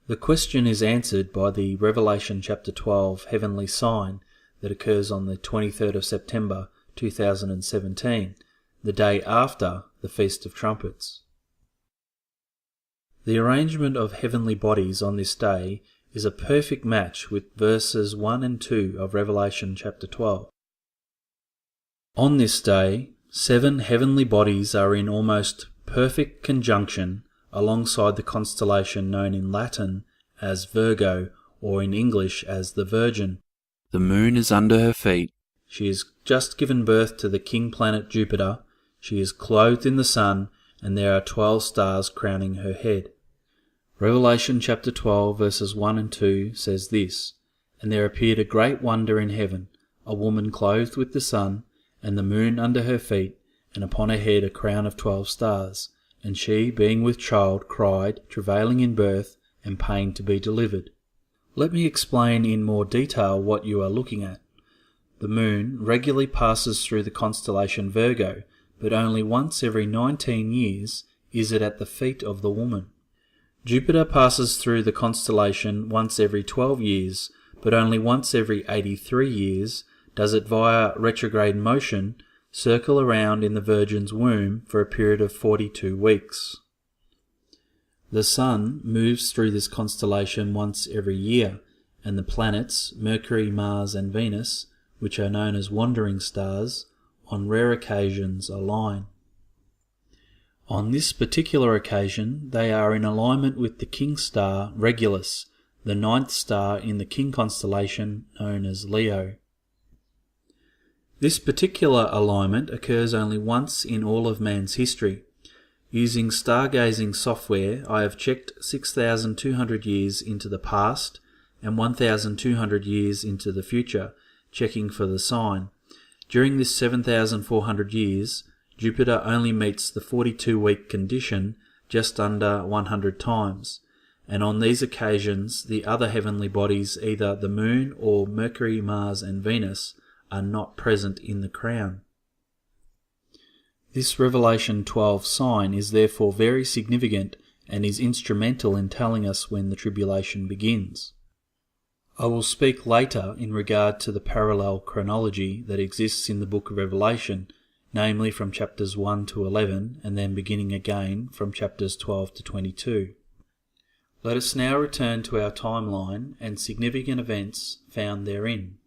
The question is answered by the Revelation chapter 12 heavenly sign that occurs on the 23rd of September 2017, the day after the Feast of Trumpets. The arrangement of heavenly bodies on this day is a perfect match with verses 1 and 2 of Revelation chapter 12. On this day, 7 heavenly bodies are in almost perfect conjunction alongside the constellation known in Latin as Virgo, or in English as the Virgin. The moon is under her feet. She has just given birth to the king planet Jupiter. She is clothed in the sun, and there are 12 stars crowning her head. Revelation chapter 12 verses 1 and 2 says this, "And there appeared a great wonder in heaven, a woman clothed with the sun, and the moon under her feet, and upon her head a crown of 12 stars. And she, being with child, cried, travailing in birth, and pain to be delivered." Let me explain in more detail what you are looking at. The moon regularly passes through the constellation Virgo, but only once every 19 years is it at the feet of the woman. Jupiter passes through the constellation once every 12 years, but only once every 83 years does it via retrograde motion circle around in the Virgin's womb for a period of 42 weeks. The Sun moves through this constellation once every year, and the planets, Mercury, Mars and Venus, which are known as wandering stars, on rare occasions align. On this particular occasion, they are in alignment with the king star Regulus, the 9th star in the king constellation known as Leo. This particular alignment occurs only once in all of man's history. Using stargazing software, I have checked 6,200 years into the past and 1,200 years into the future, checking for the sign. During this 7,400 years, Jupiter only meets the 42-week condition just under 100 times, and on these occasions the other heavenly bodies, either the Moon or Mercury, Mars and Venus, are not present in the crown. This Revelation 12 sign is therefore very significant and is instrumental in telling us when the tribulation begins. I will speak later in regard to the parallel chronology that exists in the book of Revelation, namely from chapters 1 to 11 and then beginning again from chapters 12 to 22. Let us now return to our timeline and significant events found therein.